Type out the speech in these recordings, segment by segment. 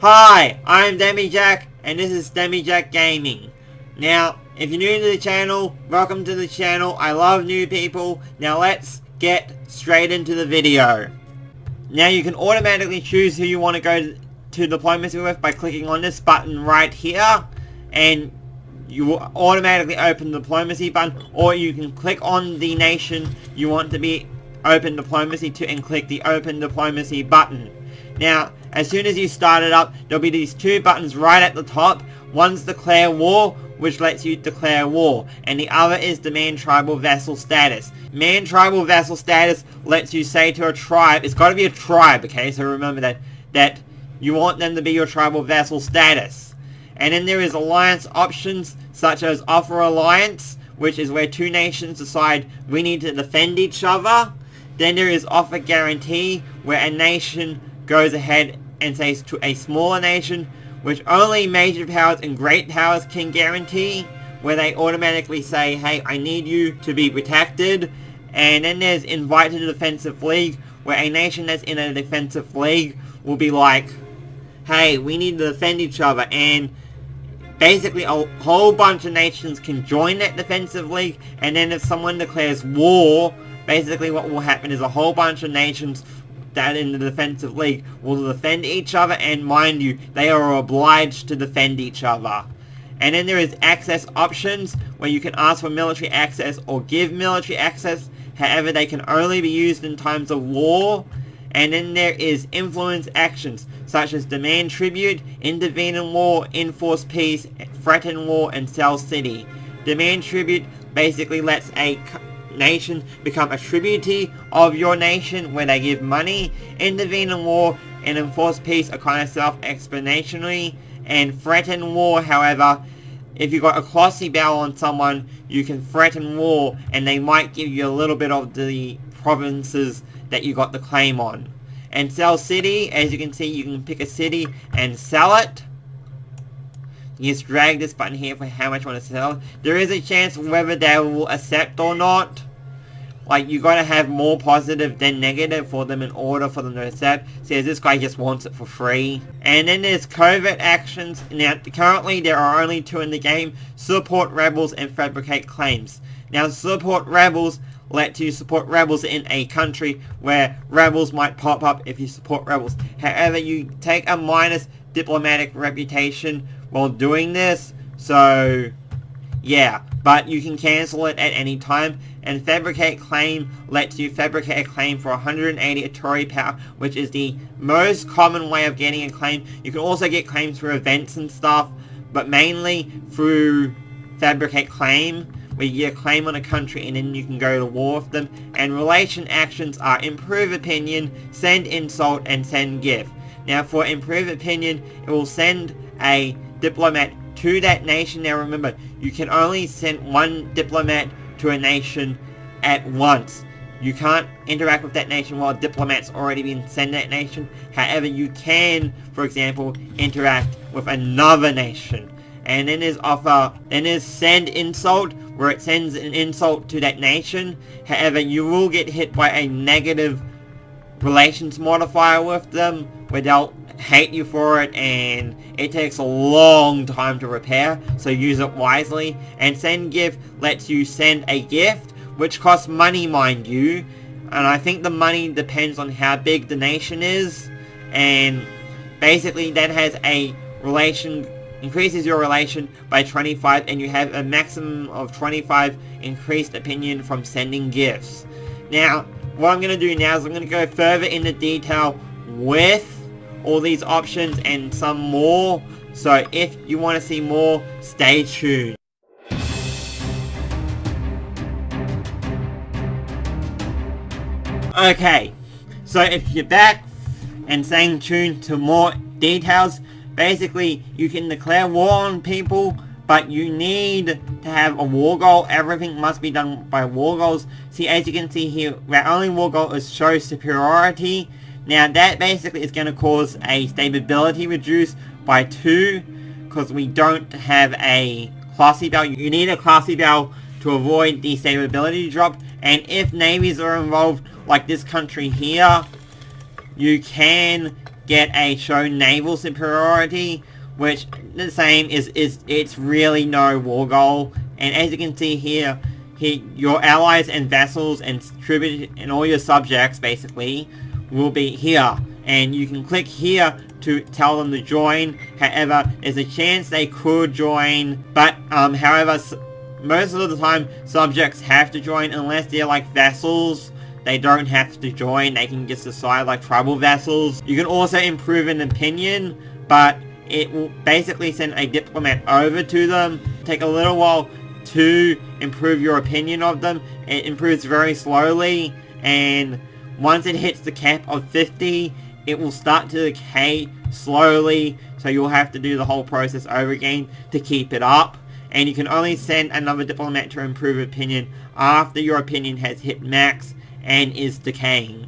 Hi, I'm Demi and this is Demi Gaming. Now, if you're new to the channel, welcome to the channel. I love new people. Now let's get straight into the video. Now you can automatically choose who you want to go to diplomacy with by clicking on this button right here, and you will automatically open the diplomacy button, or you can click on the nation you want to be open diplomacy to and click the open diplomacy button. Now, as soon as you start it up, there'll be these two buttons right at the top. One's declare war, which lets you declare war, and the other is demand tribal vassal status. Man tribal vassal status lets you say to a tribe, it's got to be a tribe, okay, so remember that you want them to be your tribal vassal status. And then there is alliance options, such as offer alliance, which is where two nations decide we need to defend each other. Then there is offer guarantee, where a nation goes ahead and says to a smaller nation, which only major powers and great powers can guarantee, where they automatically say, hey, I need you to be protected. And then there's invite to the defensive league, where a nation that's in a defensive league will be like, hey, we need to defend each other, and basically a whole bunch of nations can join that defensive league. And then if someone declares war, basically what will happen is a whole bunch of nations that in the defensive league will defend each other, and mind you, they are obliged to defend each other. And then there is access options, where you can ask for military access or give military access. However, they can only be used in times of war. And then there is influence actions, such as demand tribute, intervene in war, enforce peace, threaten war, and sell city. Demand tribute basically lets a nation become a tributary of your nation, where they give money. Intervene in war and enforce peace are kind of self-explanatory. And threaten war, however, if you got a classy bell on someone, you can threaten war and they might give you a little bit of the provinces that you got the claim on. And sell city, as you can see, you can pick a city and sell it. You just drag this button here for how much you want to sell. There is a chance whether they will accept or not. Like, you gotta have more positive than negative for them in order for them to accept. See, this guy just wants it for free. And then there's covert actions. Now, currently there are only two in the game: support rebels and fabricate claims. Now, support rebels lets you support rebels in a country where rebels might pop up if you support rebels. However, you take a minus diplomatic reputation while doing this, so yeah, but you can cancel it at any time. And fabricate claim lets you fabricate a claim for 180 Tory power, which is the most common way of getting a claim. You can also get claims through events and stuff, but mainly through fabricate claim, where you get a claim on a country and then you can go to war with them. And relation actions are improve opinion, send insult, and send gift. Now for improve opinion, it will send a diplomat to that nation. Now remember, you can only send one diplomat to a nation at once. You can't interact with that nation while a diplomat's already been sent to that nation. However, you can, for example, interact with another nation. And then there's send insult, where it sends an insult to that nation. However, you will get hit by a negative relations modifier with them, where they'll hate you for it, and it takes a long time to repair, so use it wisely. And send gift lets you send a gift, which costs money, mind you, and I think the money depends on how big the nation is, and basically that has a relation, increases your relation by 25, and you have a maximum of 25 increased opinion from sending gifts. Now, what I'm going to do now is I'm going to go further into detail with all these options and some more, so if you want to see more, stay tuned. Okay, so if you're back and staying tuned to more details, basically you can declare war on people, but you need to have a war goal. Everything must be done by war goals. See, as you can see here, our only war goal is show superiority. Now that basically is going to cause a stability reduce by 2, because we don't have a classy bell. You need a classy bell to avoid the stability drop. And if navies are involved, like this country here, you can get a show naval superiority, which the same is it's really no war goal. And as you can see here, your allies and vassals and tribute and all your subjects basically will be here, and you can click here to tell them to join. However, there's a chance they could join, but however, most of the time subjects have to join unless they're like vassals. They don't have to join, they can just decide like tribal vassals. You can also improve an opinion, but it will basically send a diplomat over to them. Take a little while to improve your opinion of them. It improves very slowly, and once it hits the cap of 50, it will start to decay slowly, so you'll have to do the whole process over again to keep it up. And you can only send another diplomat to improve opinion after your opinion has hit max and is decaying.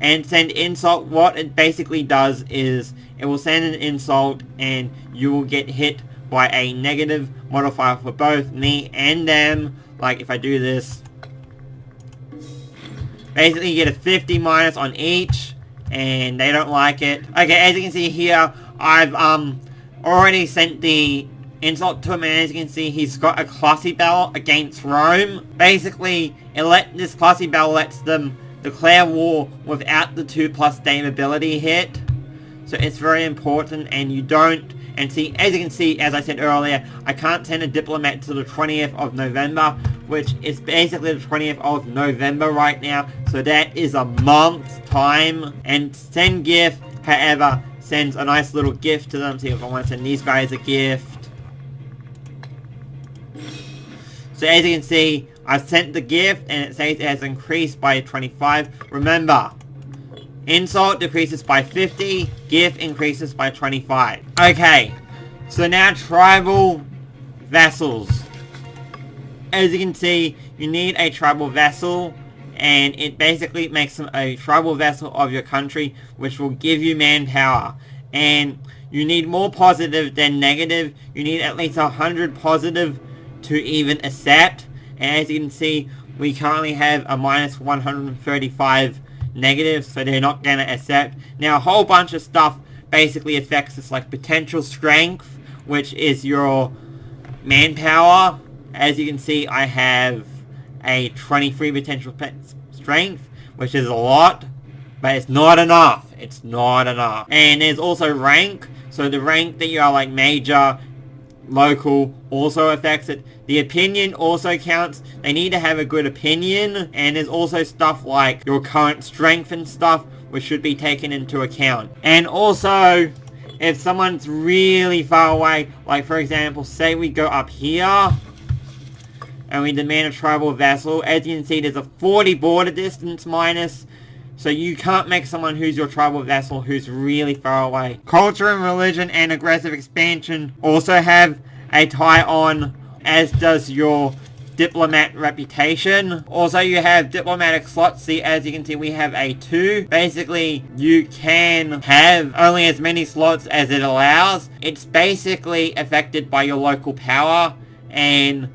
And send insult, what it basically does is it will send an insult and you will get hit by a negative modifier for both me and them. Like if I do this, basically you get a 50 minus on each, and they don't like it. Okay, as you can see here, I've already sent the insult to him, and as you can see, he's got a classy battle against Rome. Basically, this classy battle lets them declare war without the 2+ Dame ability hit. So it's very important, and you don't. And see, as you can see, as I said earlier, I can't send a diplomat to the 20th of November, which is basically the 20th of November right now. So that is a month's time. And send gift, however, sends a nice little gift to them. See if I want to send these guys a gift. So as you can see, I've sent the gift and it says it has increased by 25. Remember, insult decreases by 50, gift increases by 25. Okay, so now tribal vassals. As you can see, you need a tribal vassal, and it basically makes them a tribal vassal of your country, which will give you manpower. And you need more positive than negative. You need at least 100 positive to even accept. And as you can see, we currently have a minus 135 negative, so they're not gonna accept. Now a whole bunch of stuff basically affects this, like potential strength, which is your manpower. As you can see, I have a 23 potential strength, which is a lot, but it's not enough. It's not enough. And there's also rank, so the rank that you are like major, local, also affects it. The opinion also counts. They need to have a good opinion, and there's also stuff like your current strength and stuff, which should be taken into account. And also, if someone's really far away, like for example, say we go up here, and we demand a tribal vassal, as you can see there's a 40 border distance minus, so you can't make someone who's your tribal vassal who's really far away. Culture and religion and aggressive expansion also have a tie on, as does your diplomat reputation. Also you have diplomatic slots. See, as you can see, we have a 2. Basically, you can have only as many slots as it allows. It's basically affected by your local power, and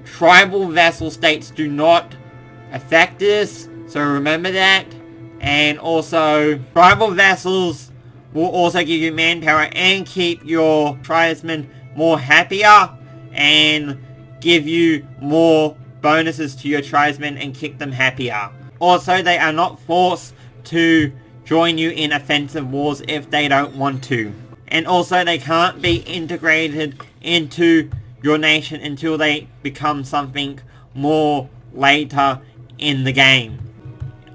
tribal vassal states do not affect this, so remember that. And also, tribal vassals will also give you manpower and keep your tribesmen more happier, and give you more bonuses to your tribesmen and keep them happier. Also, they are not forced to join you in offensive wars if they don't want to. And also, they can't be integrated into your nation until they become something more later in the game.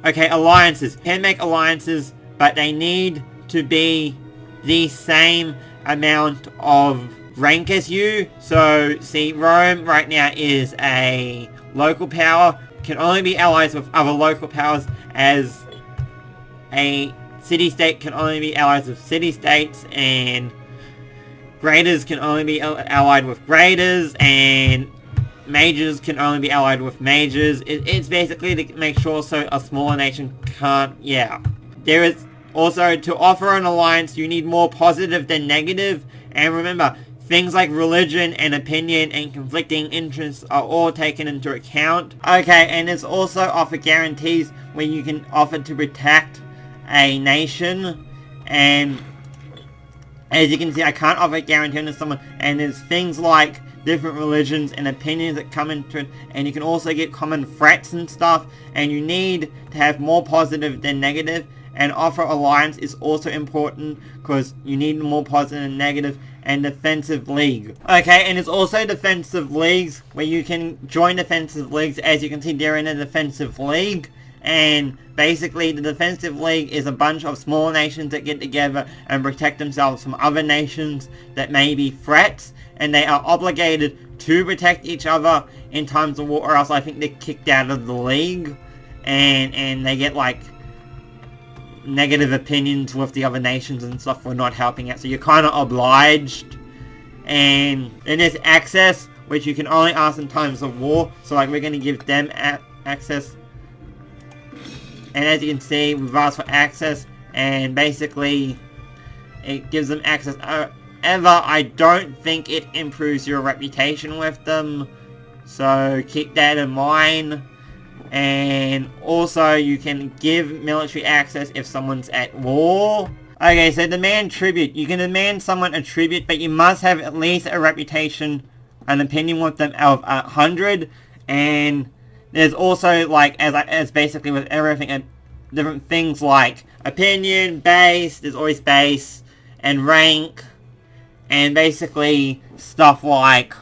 Okay, alliances. You can make alliances, but they need to be the same amount of rank as you. So, see, Rome right now is a local power. Can only be allies with other local powers, as a city-state can only be allies with city-states, and graders can only be allied with graders, and majors can only be allied with majors. It's basically to make sure so a smaller nation can't, There is also, to offer an alliance, you need more positive than negative. And remember, things like religion and opinion and conflicting interests are all taken into account. Okay, and there's also offer guarantees where you can offer to protect a nation. And as you can see, I can't offer a guarantee to someone, and there's things like different religions and opinions that come into it, and you can also get common threats and stuff, and you need to have more positive than negative, and offer alliance is also important because you need more positive than negative, and defensive league. Okay, and there's also defensive leagues where you can join defensive leagues. As you can see, they're in a defensive league. And basically the defensive league is a bunch of small nations that get together and protect themselves from other nations that may be threats, and they are obligated to protect each other in times of war, or else I think they're kicked out of the league, and they get like negative opinions with the other nations and stuff for not helping out, so you're kind of obliged. And then there's access, which you can only ask in times of war, so like we're going to give them access. And as you can see, we've asked for access, and basically it gives them access. However, I don't think it improves your reputation with them, so keep that in mind. And also, you can give military access if someone's at war. Okay, so demand tribute. You can demand someone a tribute, but you must have at least a reputation, an opinion with them of 100, and there's also, like, as basically with everything, different things like opinion, base, there's always base, and rank, and basically stuff like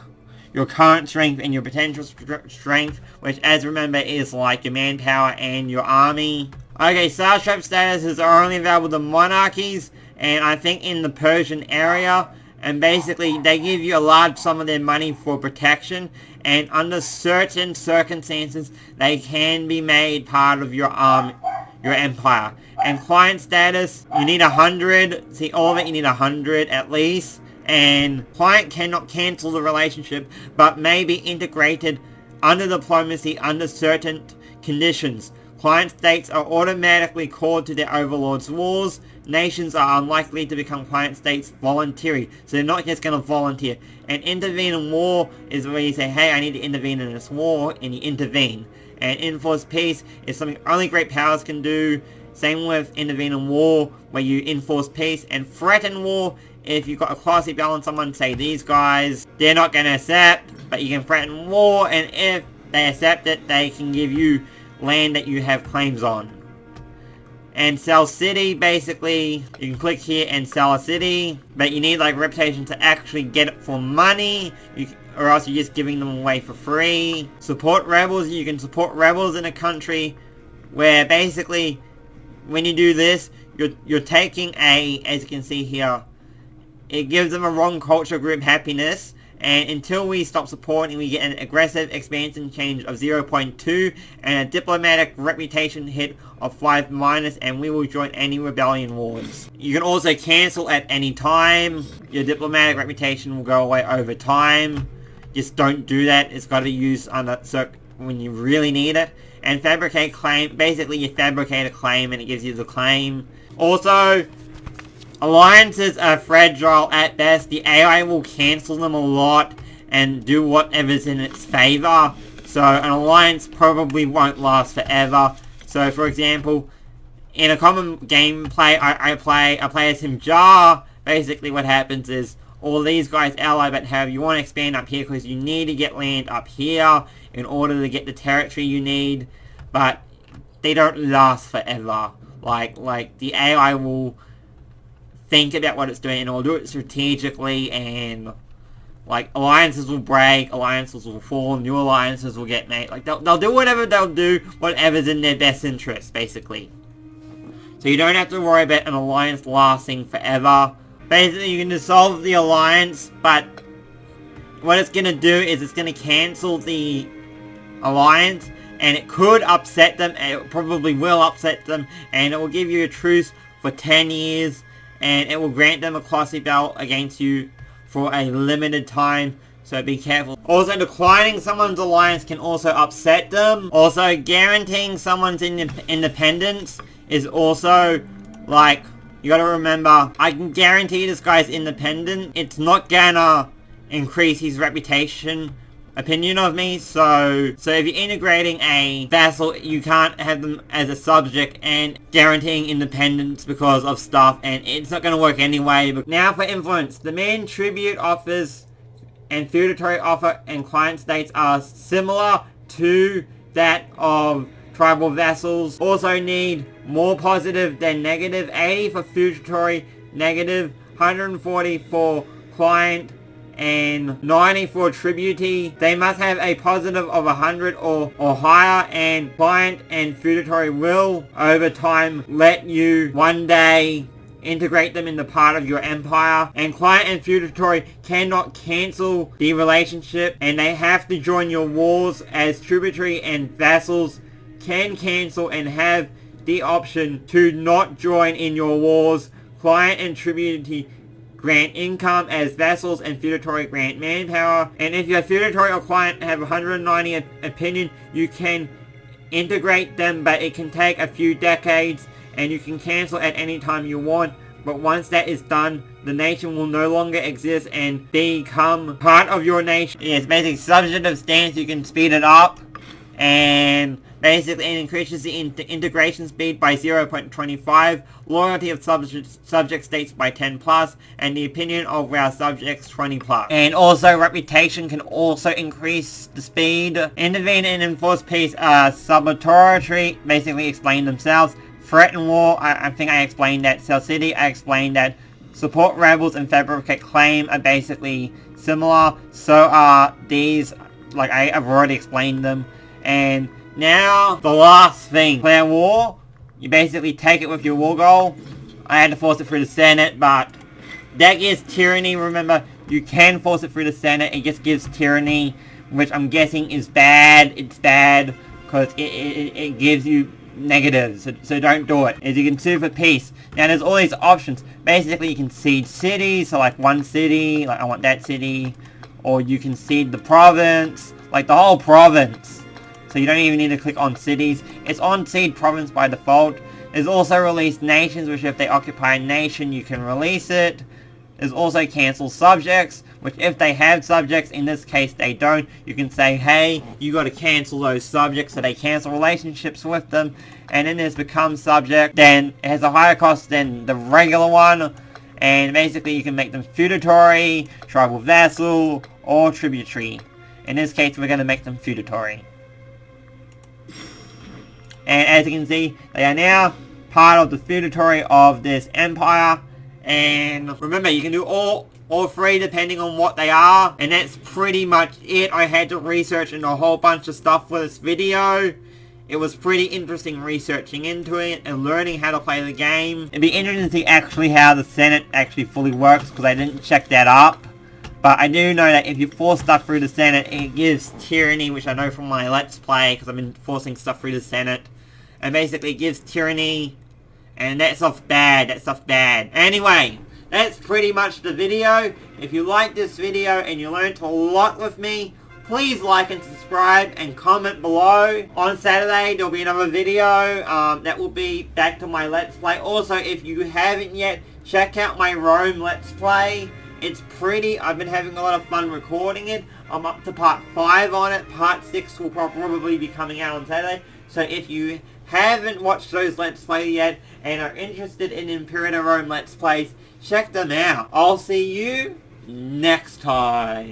your current strength and your potential strength, which, as remember, is like your manpower and your army. Okay, satrap statuses are only available to monarchies, and I think in the Persian area, and basically they give you a large sum of their money for protection, and under certain circumstances they can be made part of your empire. And client status, you need 100. See, all of it you need 100 at least. And client cannot cancel the relationship, but may be integrated under diplomacy under certain conditions. Client states are automatically called to their overlord's wars. Nations are unlikely to become client states voluntarily, so they're not just going to volunteer. And intervene in war is where you say, hey, I need to intervene in this war, and you intervene. And enforce peace is something only great powers can do. Same with intervene in war, where you enforce peace. And threaten war, if you've got a classy balance, someone say, these guys, they're not going to accept, but you can threaten war, and if they accept it, they can give you land that you have claims on. And sell city, basically, you can click here and sell a city, but you need like reputation to actually get it for money, or else you're just giving them away for free. Support rebels, you can support rebels in a country, where basically, when you do this, you're taking as you can see here, it gives them a wrong culture group happiness, and until we stop supporting, we get an aggressive expansion change of 0.2 and a diplomatic reputation hit of 5-, and we will join any rebellion wars. You can also cancel at any time. Your diplomatic reputation will go away over time. Just don't do that. It's got to be used when you really need it. And fabricate claim. Basically, you fabricate a claim and it gives you the claim. Also, alliances are fragile at best. The AI will cancel them a lot and do whatever's in its favor. So an alliance probably won't last forever. So for example, in a common gameplay, I play as Himjar. Basically what happens is all these guys ally, but however you want to expand up here because you need to get land up here in order to get the territory you need. But they don't last forever. Like the AI will think about what it's doing and it will do it strategically, and like alliances will break, alliances will fall, new alliances will get made. Like they'll do whatever's in their best interest, basically. So you don't have to worry about an alliance lasting forever. Basically you can dissolve the alliance, but what it's gonna do is it's gonna cancel the alliance, and it could upset them, and it probably will upset them, and it will give you a truce for 10 years, and it will grant them a classy belt against you for a limited time, so be careful. Also, declining someone's alliance can also upset them. Also, guaranteeing someone's independence is also, like, you gotta remember, I can guarantee this guy's independent. It's not gonna increase his reputation opinion of me. So if you're integrating a vassal, you can't have them as a subject and guaranteeing independence because of stuff, and it's not going to work anyway. But now for influence. Demand, tribute offers, and feudatory offer and client states are similar to that of tribal vassals. Also need more positive than negative. 80 for feudatory, negative 140 for client, and 90 for tributee. They must have a positive of 100 or higher, and client and feudatory will over time let you one day integrate them in the part of your empire. And client and feudatory cannot cancel the relationship, and they have to join your wars, as tributary and vassals can cancel and have the option to not join in your wars. Client and tributary grant income, as vassals and feudatory grant manpower. And if your feudatory or client have 190 opinion, you can integrate them, but it can take a few decades, and you can cancel at any time you want. But once that is done, the nation will no longer exist and become part of your nation. It's basically substantive stance. You can speed it up, and basically it increases the integration speed by 0.25, loyalty of subject states by 10 plus, and the opinion of our subjects 20 plus. And also reputation can also increase the speed. Intervene and enforce peace. Sublatory basically explain themselves. Threat and war, I think I explained that. Cell City, I explained that. Support rebels and fabricate claim are basically similar. So are these, like I've already explained them. And now, the last thing. Declare war. You basically take it with your war goal. I had to force it through the Senate, but that gives tyranny. Remember, you can force it through the Senate. It just gives tyranny, which I'm guessing is bad. It's bad because it gives you negatives, so don't do it. As you can sue for peace. Now there's all these options. Basically you can cede cities, so like one city, like I want that city, or you can cede the province, like the whole province. So you don't even need to click on cities. It's on cede province by default. There's also release nations, which if they occupy a nation you can release it. There's also cancel subjects, which if they have subjects, in this case they don't, you can say, hey, you got to cancel those subjects, so they cancel relationships with them. And then there's become subject, then it has a higher cost than the regular one, and basically you can make them feudatory, tribal vassal, or tributary. In this case we're going to make them feudatory. And as you can see, they are now part of the feudatory of this empire. And remember, you can do all three depending on what they are. And that's pretty much it. I had to research into a whole bunch of stuff for this video. It was pretty interesting researching into it and learning how to play the game. It'd be interesting to see actually how the Senate actually fully works, because I didn't check that up. But I do know that if you force stuff through the Senate, it gives tyranny, which I know from my Let's Play, because I've been forcing stuff through the Senate. And basically it gives tyranny. And that stuff's bad. That stuff's bad. Anyway, that's pretty much the video. If you liked this video and you learned a lot with me, please like and subscribe and comment below. On Saturday, there'll be another video. That will be back to my Let's Play. Also, if you haven't yet, check out my Rome Let's Play. It's pretty. I've been having a lot of fun recording it. I'm up to part 5 on it. Part 6 will probably be coming out on Saturday. So if you haven't watched those Let's Play yet and are interested in Imperator Rome Let's Plays, check them out. I'll see you next time.